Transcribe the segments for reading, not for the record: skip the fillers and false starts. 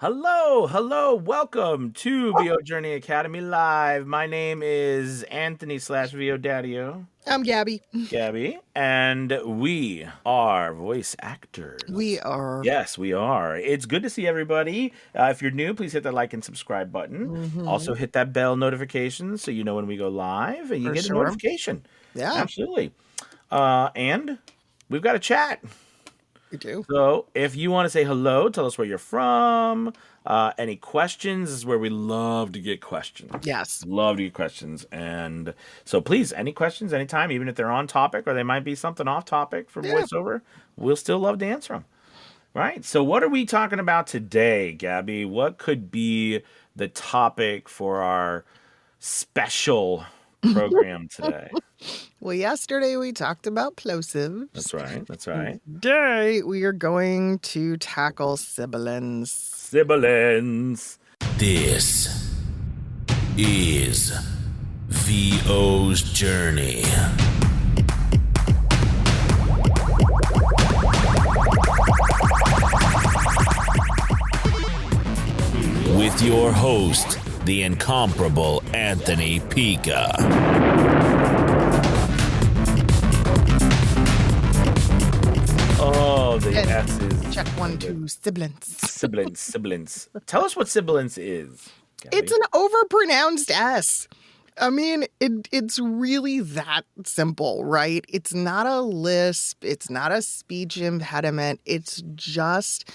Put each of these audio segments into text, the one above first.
Hello, welcome to VO Journey Academy Live. My name is Anthony / VO Daddio, I'm Gabby. Gabby, and we are voice actors. We are. Yes, we are. It's good to see everybody. If you're new, please hit that like and subscribe button. Also, hit that bell notification so you know when we go live and you For get a sure. notification. Yeah, Absolutely. And we've got a chat. we do. So if you want to say hello, tell us where you're from. Any questions this is where we love to get questions. Yes. Love to get questions. And so please, any questions, anytime, even if they're on topic or they might be something off topic from Yeah. voiceover, we'll still love to answer them. Right. So what are we talking about today, Gabby? What could be the topic for our special program today? Well, yesterday we talked about plosives. That's right. That's right. Today we are going to tackle sibilance. Sibilance. This is VO's Journey. With your host, the incomparable Anthony Pica. Oh, the And S's. Check 1, 2, sibilance. Sibilance. Tell us what sibilance is, Gabby. It's an overpronounced S. I mean, it's really that simple, right? It's not a lisp. It's not a speech impediment. It's just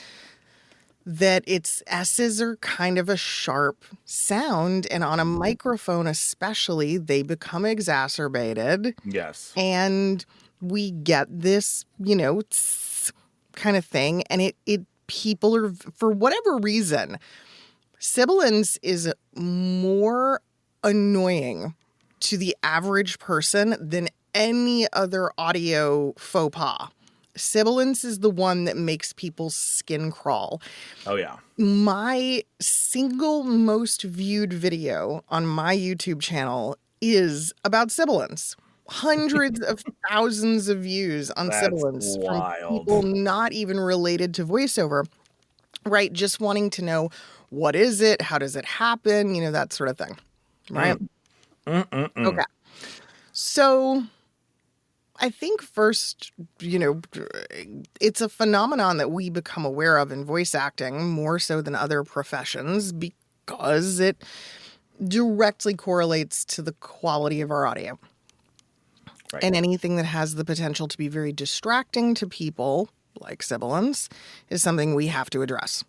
that its S's are kind of a sharp sound. And on a microphone especially, they become exacerbated. Yes. And we get this, tss kind of thing. And it people are, for whatever reason, sibilance is more annoying to the average person than any other audio faux pas. Sibilance is the one that makes people's skin crawl. Oh, yeah. My single most viewed video on my YouTube channel is about sibilance. Hundreds of thousands of views on That's sibilance wild. from people not even related to voiceover, right? Just wanting to know, what is it? How does it happen? That sort of thing, right? Okay. So I think first, it's a phenomenon that we become aware of in voice acting more so than other professions because it directly correlates to the quality of our audio. Right. And anything that has the potential to be very distracting to people, like sibilance, is something we have to address.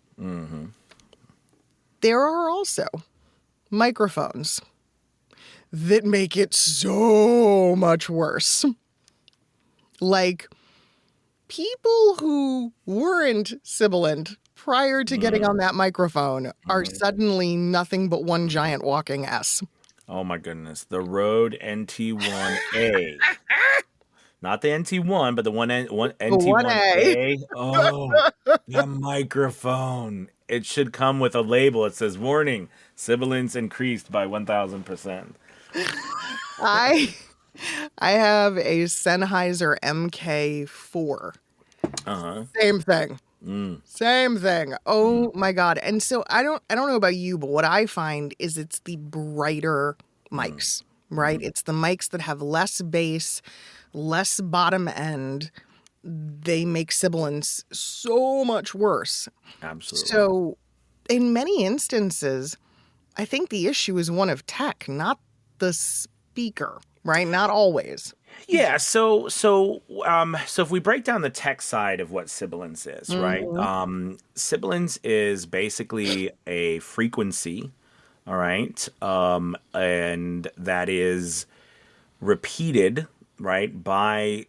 There are also microphones that make it so much worse. Like, people who weren't sibilant prior to getting on that microphone are suddenly nothing but one giant walking S. Oh, my goodness. The Rode NT1A. Not the NT1, but the NT1A. Oh, the microphone. It should come with a label. It says, warning, sibilance increased by 1,000%. I have a Sennheiser MK4. Same thing. Same thing. Oh my God. And so I don't know about you, but what I find is it's the brighter mics, right? It's the mics that have less bass, less bottom end. They make sibilance so much worse. Absolutely. So in many instances, I think the issue is one of tech, not the speaker, right? Not always. Yeah, so if we break down the tech side of what sibilance is, right? Sibilance is basically a frequency, all right, and that is repeated, right, by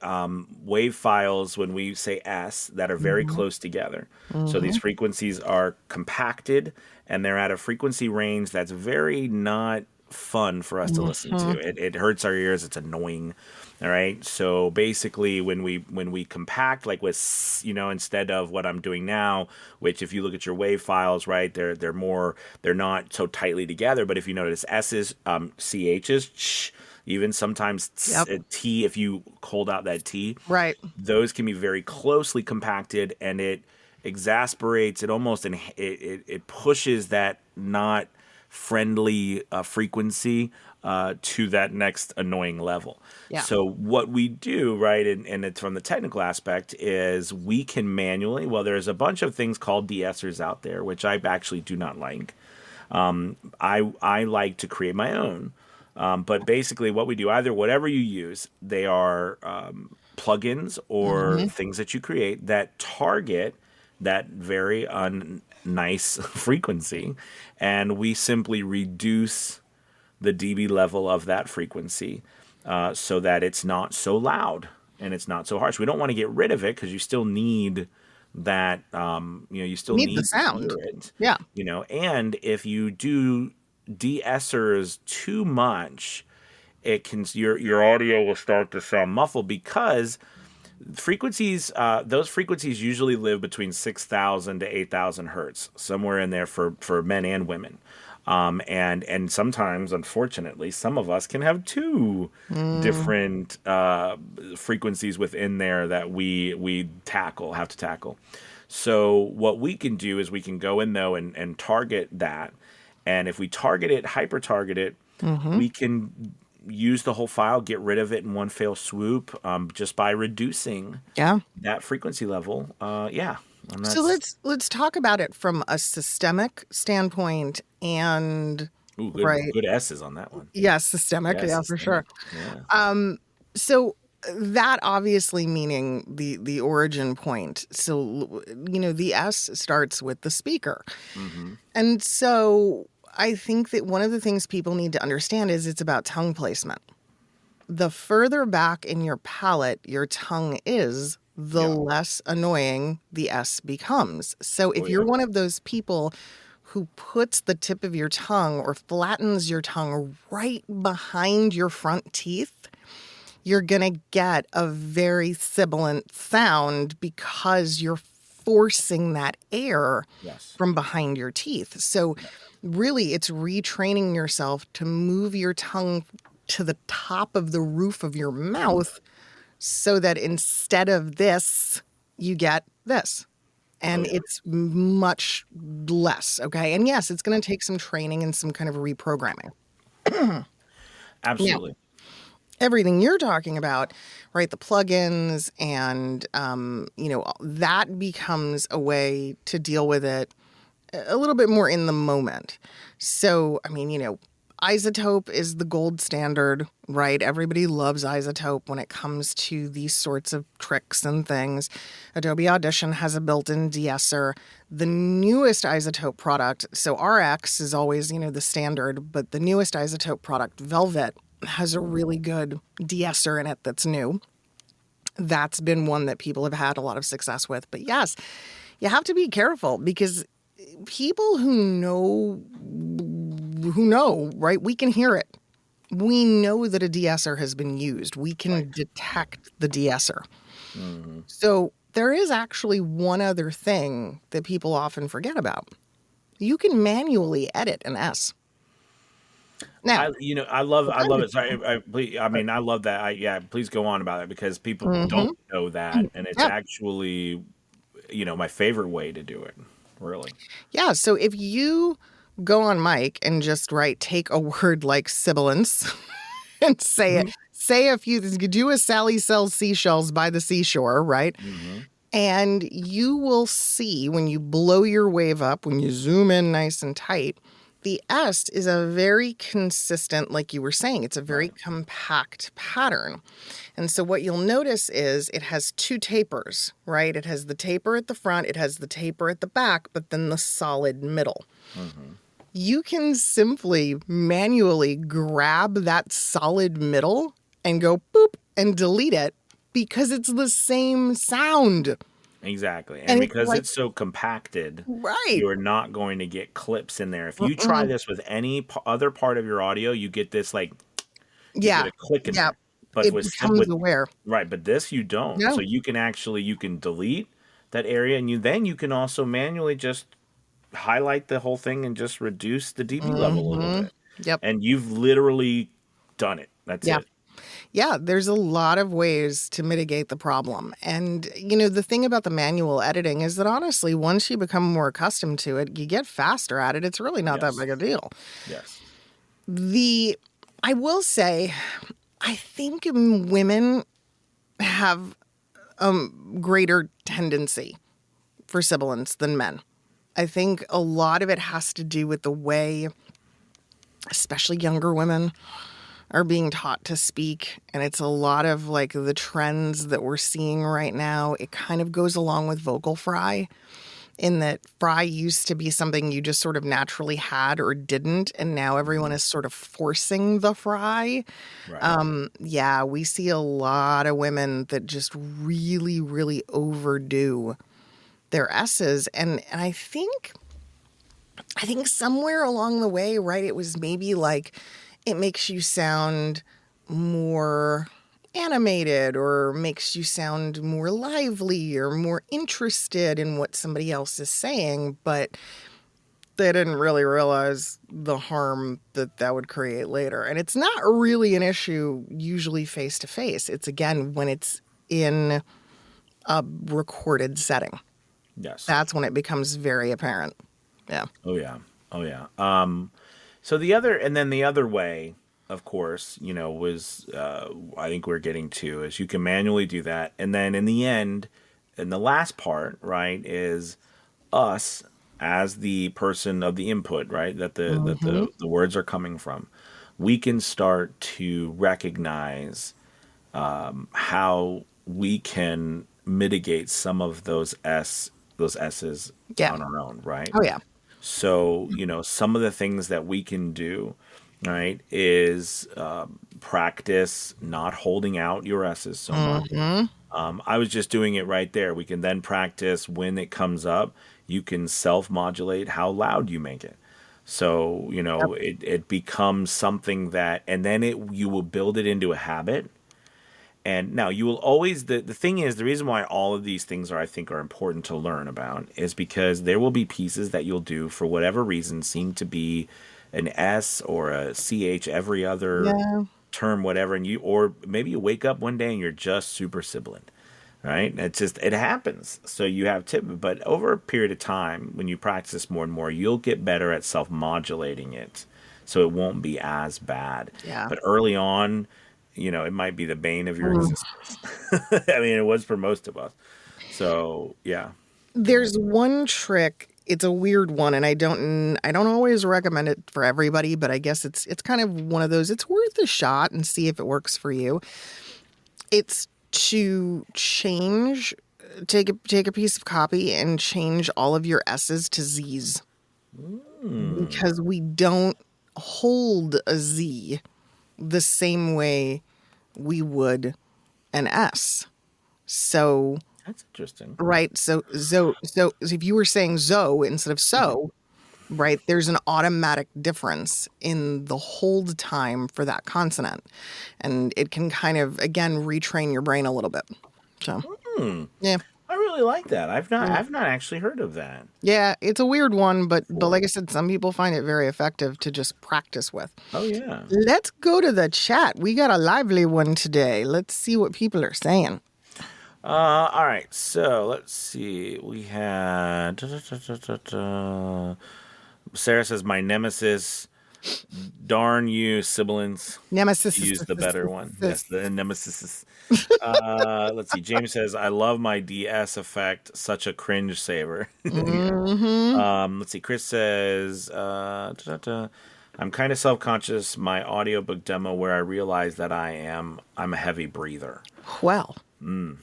wave files when we say S that are very close together. So these frequencies are compacted, and they're at a frequency range that's very not fun for us to listen to. It hurts our ears. It's annoying. All right. So basically, when we compact, like with, instead of what I'm doing now, which if you look at your wave files, right, they're not so tightly together. But if you notice S's, CH's, sh, even sometimes T, if you hold out that T, Right. those can be very closely compacted, and exasperates, it almost it pushes that not friendly frequency to that next annoying level. Yeah. So what we do, right, and it's from the technical aspect, is we can manually. Well, there's a bunch of things called de-essers out there, which I actually do not like. I like to create my own. But basically, what we do, either whatever you use, they are plugins or Mm-hmm. things that you create that target that very nice frequency, and we simply reduce the dB level of that frequency so that it's not so loud and it's not so harsh. We don't want to get rid of it because you still need that. You still Need the need to hear sound. it. Yeah. And if you do de-essers too much, it can your audio will start to sound muffled because frequencies those frequencies usually live between 6,000 to 8,000 hertz, somewhere in there for men and women. And sometimes, unfortunately, some of us can have two different frequencies within there that we have to tackle. So what we can do is we can go in though and target that. And if we target it, hyper target it, Mm-hmm. we can use the whole file, get rid of it in one fell swoop, just by reducing Yeah. that frequency level. Yeah. And So that's let's talk about it from a systemic standpoint and ooh, right. good S's on that one. Yeah, systemic. Yeah, Yeah, for sure. systemic. Yeah. So that obviously meaning the origin point. So the S starts with the speaker. Mm-hmm. And so I think that one of the things people need to understand is it's about tongue placement. The further back in your palate your tongue is, the Yeah. less annoying the S becomes. So Oh if you're yeah. one of those people who puts the tip of your tongue or flattens your tongue right behind your front teeth, you're going to get a very sibilant sound because you're forcing that air Yes. from behind your teeth. So really it's retraining yourself to move your tongue to the top of the roof of your mouth so that instead of this, you get this. Oh And yeah. it's much less, okay? And yes, it's going to take some training and some kind of reprogramming. Now, Absolutely. everything you're talking about, right? The plugins and, that becomes a way to deal with it a little bit more in the moment. So, I mean, Isotope is the gold standard, right? Everybody loves Isotope when it comes to these sorts of tricks and things. Adobe Audition has a built-in de-esser. The newest Isotope product, so RX is always, the standard, but the newest Isotope product, Velvet, has a really good de-esser in it that's new. That's been one that people have had a lot of success with. But yes, you have to be careful because people who know, right? We can hear it. We know that a de-esser has been used. We can detect the de-esser. Mm-hmm. So there is actually one other thing that people often forget about. You can manually edit an S. Now, I love it. Sorry, I love that. Yeah, please go on about it because people mm-hmm. don't know that, and it's Yeah. actually, my favorite way to do it. Really. Yeah. So if you go on mic and just take a word like sibilance and say it, Mm-hmm. say a few things, do a Sally sells seashells by the seashore, right? Mm-hmm. And you will see when you blow your wave up, when you zoom in nice and tight, the S is a very consistent, like you were saying, it's a very compact pattern. And so what you'll notice is it has two tapers, right? It has the taper at the front, it has the taper at the back, but then the solid middle. Mm-hmm. You can simply manually grab that solid middle and go boop and delete it because it's the same sound. Exactly. And And it's because it's so compacted, right. you're not going to get clips in there. If you try Mm-mm. this with any other part of your audio, you get this you Yeah. get a click in Yeah. there. But It becomes with aware. right, but this you don't. No. So you can delete that area, and you can also manually just highlight the whole thing and just reduce the dB level a little Mm-hmm. bit. Yep. And you've literally done it. That's Yeah. it. Yeah, there's a lot of ways to mitigate the problem. And, the thing about the manual editing is that honestly, once you become more accustomed to it, you get faster at it. It's really not that Yes. big a deal. Yes. I will say, I think women have greater tendency for sibilance than men. I think a lot of it has to do with the way, especially younger women, are being taught to speak. And it's a lot of like the trends that we're seeing right now. It kind of goes along with vocal fry, in that fry used to be something you just sort of naturally had or didn't. And now everyone is sort of forcing the fry. Right. Yeah, we see a lot of women that just really, really overdo their S's. And I think somewhere along the way, right, it was maybe like it makes you sound more animated or makes you sound more lively or more interested in what somebody else is saying, but they didn't really realize the harm that would create later. And it's not really an issue usually face to face. It's again when it's in a recorded setting. Yes. That's when it becomes very apparent. Yeah. Oh yeah. Oh yeah. So the other way, of course, was I think we're getting to is you can manually do that, and then in the end, in the last part, right, is us as the person of the input, right, that Mm-hmm. the words are coming from. We can start to recognize how we can mitigate some of those S's Yeah. on our own, right? Oh, yeah. So, some of the things that we can do, right, is practice not holding out your S's so much. Mm-hmm. I was just doing it right there. We can then practice when it comes up. You can self modulate how loud you make it. So, Yep. it becomes something that, and then you will build it into a habit. And now you will always, the thing is, the reason why all of these things I think are important to learn about is because there will be pieces that you'll do for whatever reason seem to be an S or a CH every other Yeah. term, whatever. Or maybe you wake up one day and you're just super sibilant, right? It happens. So you have but over a period of time, when you practice more and more, you'll get better at self modulating it. So it won't be as bad. Yeah. But early on, it might be the bane of your Mm. existence. I mean, it was for most of us. So, yeah. There's one trick. It's a weird one, and I don't always recommend it for everybody, but I guess it's kind of one of those. It's worth a shot and see if it works for you. It's to take a piece of copy and change all of your S's to Z's, because we don't hold a Z the same way we would an S. So, That's interesting. right. So if you were saying Zoe instead of so, right, there's an automatic difference in the hold time for that consonant. And it can kind of, again, retrain your brain a little bit. So, yeah. I really like that. Mm. I've not actually heard of that Yeah, it's a weird one, but before. like I said, some people find it very effective to just practice with. Oh, yeah. Let's go to the chat. We got a lively one today. Let's see what people are saying. All right. So let's see. We had Sarah says, "My nemesis, darn you, sibilants." Nemesis. Use the better one. Yes, the nemesis. Let's see. James says, "I love my DS effect. Such a cringe saver." Yeah. Mm-hmm. Let's see. Chris says, "I'm kind of self-conscious. My audiobook demo where I realize that I'm a heavy breather." Well,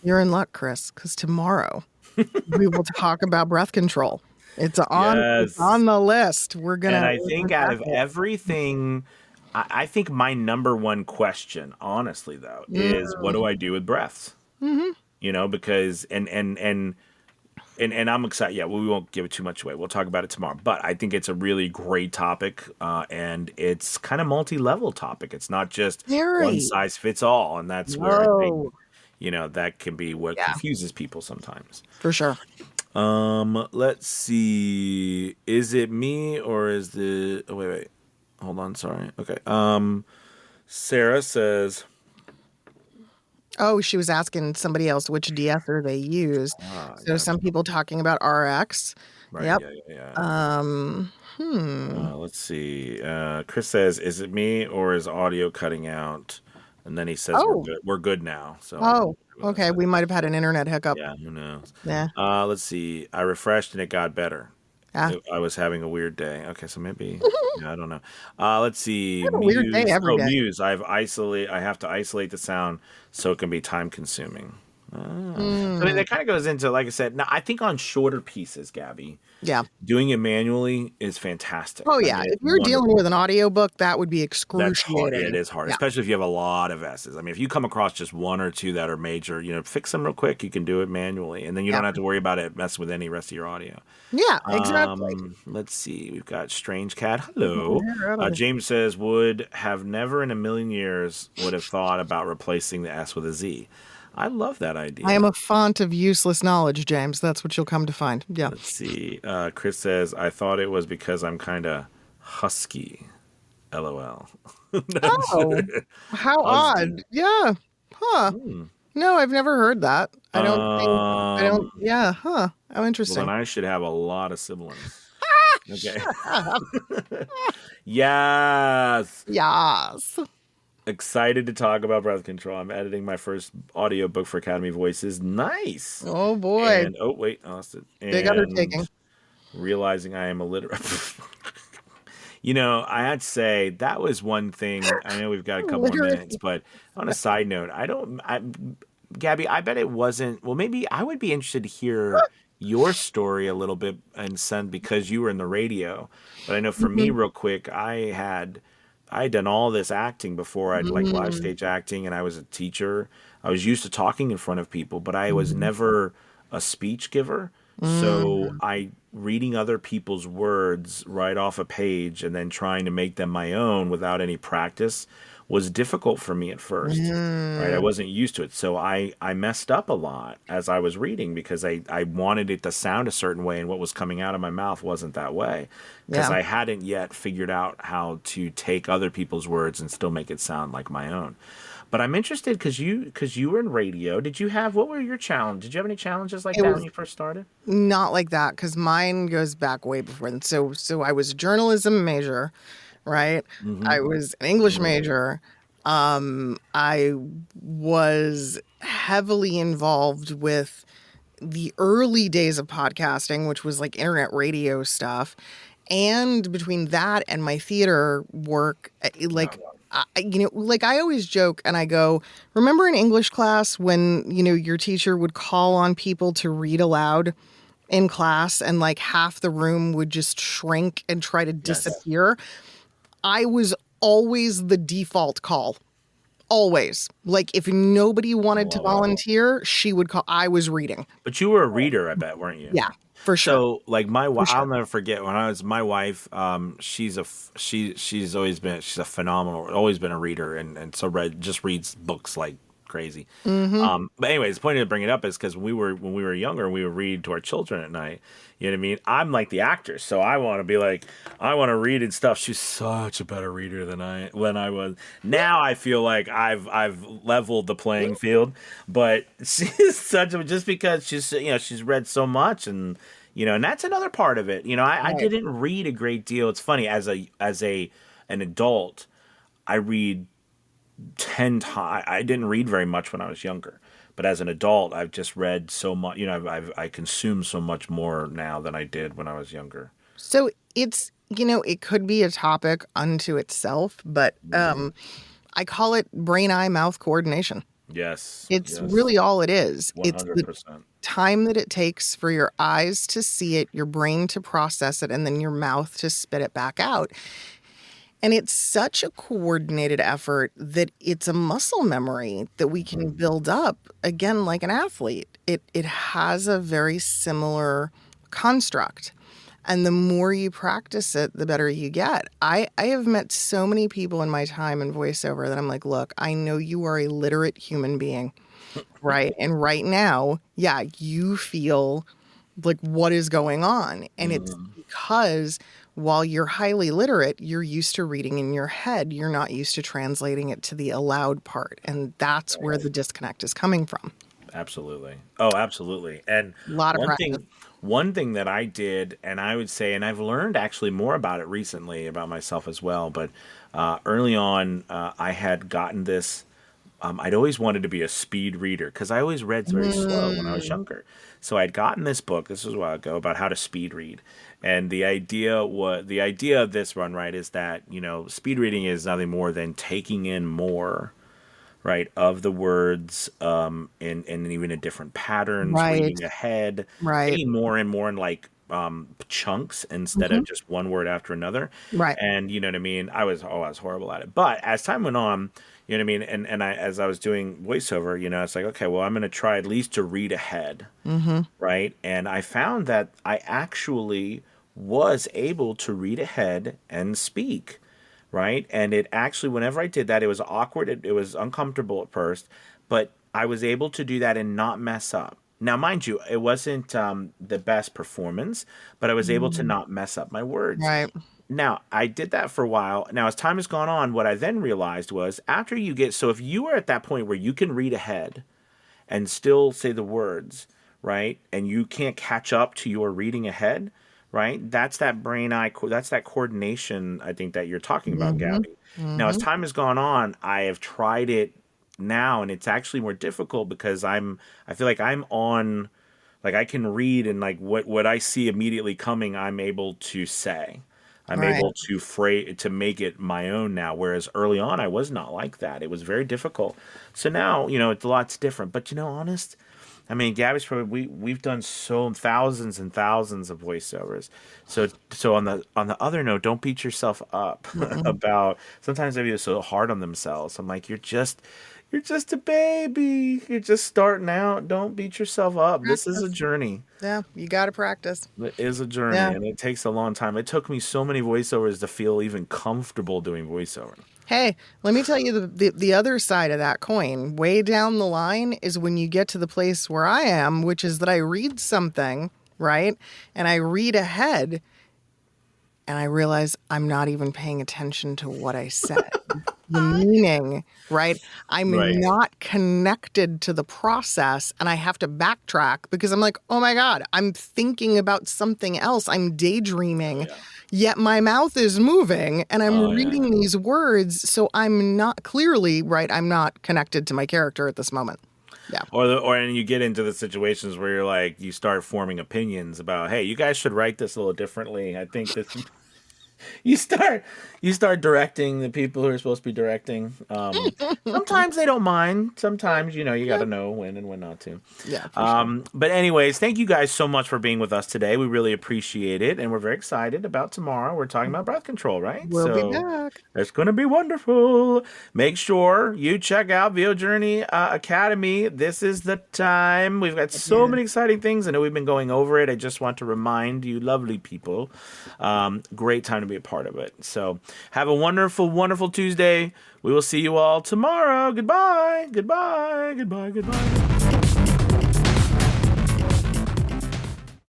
you're in luck, Chris, because tomorrow we will talk about breath control. It's Yes. on the list. We're And gonna I think out of everything, I think my number one question, honestly, though, is what do I do with breaths? Mm-hmm. Because and I'm excited. Yeah, well, we won't give it too much away. We'll talk about it tomorrow. But I think it's a really great topic, and it's kind of multi-level topic. It's not just one Very. size fits all, and that's where I think Whoa. that can be what Yeah, confuses people sometimes. for sure. Let's see. Is it me or is the? Oh, wait. Hold on. Sorry. Okay. Sarah says, Oh, she was asking somebody else which de-esser they used. Ah, So gotcha. some people talking about RX. Right. Yep. Yeah. Yeah. Um, hmm. Let's see. Chris says, "Is it me or is audio cutting out?" And then he says, "We're Oh, good. We're good now." So I don't know oh, what that okay. says. We might have had an internet hiccup. Yeah, who knows? Yeah. Let's see. I refreshed and it got better. Ah. I was having a weird day. Okay, so maybe yeah, I don't know. Let's see. I have a weird day Muse. every Oh, day. Muse. I have to isolate the sound so it can be time consuming. So I mean, Mm, that kind of goes into, like I said. Now, I think on shorter pieces, Gabby, yeah. doing it manually is fantastic. Oh, I yeah. mean, If it's you're dealing wonderful. with an audiobook, that would be That's hard. It excruciating. is hard, Yeah. especially if you have a lot of S's. I mean, if you come across just one or two that are major, fix them real quick. You can do it manually, and then you Yeah. don't have to worry about it messing with any rest of your audio. Yeah, exactly. Let's see. We've got Strange Cat. Hello. Get out of it. James says, would have never in a million years would have thought about replacing the S with a Z. I love that I am idea. a font of useless knowledge, James. That's what you'll come to find. Yeah. Let's see. Chris says, I thought it was because I'm kind of husky. LOL. That's Oh, how husky. odd. Yeah. Huh. Hmm. No, I've never heard that. I don't, Um, yeah, huh. How well, then interesting. I should have a lot of sibilance. Okay. Shut up. Yes. Yes. Excited to talk about breath control. I'm editing my first audiobook for Academy Voices. Nice. Oh, boy. And oh wait, I lost it. Big And undertaking. realizing I am illiterate. I had to say that was one thing. I know we've got a couple more minutes, Literally. but on a side note, Gabby, I bet it wasn't. Well, maybe I would be interested to hear your story a little bit and send because you were in the radio. But I know for me, Mhm. real quick, I had done all this acting before. I'd like live Mm, stage acting, and I was a teacher. I was used to talking in front of people, but I was mhm, never a speech giver. So mm, I reading other people's words right off a page and then trying to make them my own without any practice was difficult for me at first. Right, I mm. wasn't used to it. So I messed up a lot as I was reading because I wanted it to sound a certain way and what was coming out of my mouth wasn't that way because Yeah. I hadn't yet figured out how to take other people's words and still make it sound like my own. But I'm interested because you were in radio. What were your challenge? Did you have any challenges like It that when was you first started? not like that because mine goes back way before. And so I was a journalism major, right? Mm-hmm. I was an English major. I was heavily involved with the early days of podcasting, which was like internet radio stuff. And between that and my theater work, like, like I always joke and I go, remember in English class when, your teacher would call on people to read aloud in class and like half the room would just shrink and try to Yes. disappear? I was always the default call. Always. Like if nobody I wanted to love it. volunteer, she would call. I was reading. But you were a reader, I bet, weren't you? Yeah, for sure. So, like For I'll sure. never forget when I was my wife. She's always been she's a phenomenal, always been a reader, and so reads books like crazy. Mm-hmm. But anyways, the point to bring it up is because when we were younger, we would read to our children at night. You know what I mean? I'm like the actor, so I want to be like I want to read and stuff. She's such a better reader than when I was. Now I feel like I've leveled the playing field, but she's just because she's read so much and that's another part of it. I Right. didn't read a great deal. It's funny as an adult, I read 10 times. I didn't read very much when I was younger, but as an adult, I've just read so much. I consume so much more now than I did when I was younger. So it could be a topic unto itself, but I call it brain eye mouth coordination. Yes, It's yes, really all it is. It's the 100%. time that it takes for your eyes to see it, your brain to process it, and then your mouth to spit it back out. And it's such a coordinated effort that it's a muscle memory that we can build up again like an athlete. It has a very similar construct. And the more you practice it, the better you get. I have met so many people in my time in voiceover that I'm like, look, I know you are a literate human being, right? And right now, yeah, you feel like what is going on. And it's because while you're highly literate, you're used to reading in your head. You're not used to translating it to the aloud part. And that's where the disconnect is coming from. Absolutely. Oh, absolutely. And A lot of one practice. thing, one thing that I did, and I would say, and I've learned actually more about it recently about myself as well. But early on, I had gotten this. I'd always wanted to be a speed reader because I always read very slow when I was Mm, younger. So I'd gotten this book. This was a while ago about how to speed read, and the idea of this run, right, is that speed reading is nothing more than taking in more, right, of the words, and even in different patterns, right, reading ahead, right. getting more and more in like chunks instead Hmm. of just one word after another. Right. And you know what I mean? I was horrible at it. But as time went on, you know what I mean? And as I was doing voiceover, it's like, okay, well, I'm going to try at least to read ahead, Hmm. right? And I found that I actually was able to read ahead and speak, right? And it actually, whenever I did that, it was awkward. It was uncomfortable at first, but I was able to do that and not mess up. Now, mind you, it wasn't the best performance, but I was able to not mess up my words. Right. Now, I did that for a while. Now, as time has gone on, what I then realized was after you get, so if you are at that point where you can read ahead and still say the words, right? And you can't catch up to your reading ahead, right? That's that that's that coordination, I think, that you're talking about, Hmm. Gabby. Now, as Hmm. time has gone on, I have tried it now, and it's actually more difficult because I feel like I'm on, like I can read, and like what I see immediately coming, I'm able to say. I'm Right. able to make it my own now, whereas early on I was not like that. It was very difficult. So now, it's a lot's different. But honest, I mean, Gabby's probably we've done so thousands and thousands of voiceovers. So on the other note, don't beat yourself up Mm-mm. about sometimes they are so hard on themselves. I'm like, you're just a baby. You're just starting out. Don't beat yourself up. This is a Practice. journey. Yeah, you got to practice. It is a journey, Yeah. and it takes a long time. It took me so many voiceovers to feel even comfortable doing voiceover. Hey, let me tell you the other side of that coin. Way down the line is when you get to the place where I am, which is that I read something, right? And I read ahead and I realize I'm not even paying attention to what I said. The meaning, right? I'm Right. not connected to the process and I have to backtrack because I'm like, oh my God, I'm thinking about something else. I'm Oh daydreaming, yeah. yet my mouth is moving and I'm Oh yeah. reading these words. So I'm not clearly, right? I'm not connected to my character at this moment. Yeah. And you get into the situations where you're like, you start forming opinions about, hey, you guys should write this a little differently. I think this. you start you start directing the people who are supposed to be directing. Sometimes they don't mind. Sometimes you got Yeah. to know when and when not to. Yeah, for sure. But anyways, thank you guys so much for being with us today. We really appreciate it, and we're very excited about tomorrow. We're talking about breath control, right? We'll be So back. it's going to be wonderful. Make sure you check out VO Journey Academy. This is the time. We've got so Yeah. many exciting things. I know we've been going over it. I just want to remind you, lovely people, great time to be a part of it. So have a wonderful, wonderful Tuesday. We will see you all tomorrow. Goodbye. Goodbye. Goodbye. Goodbye.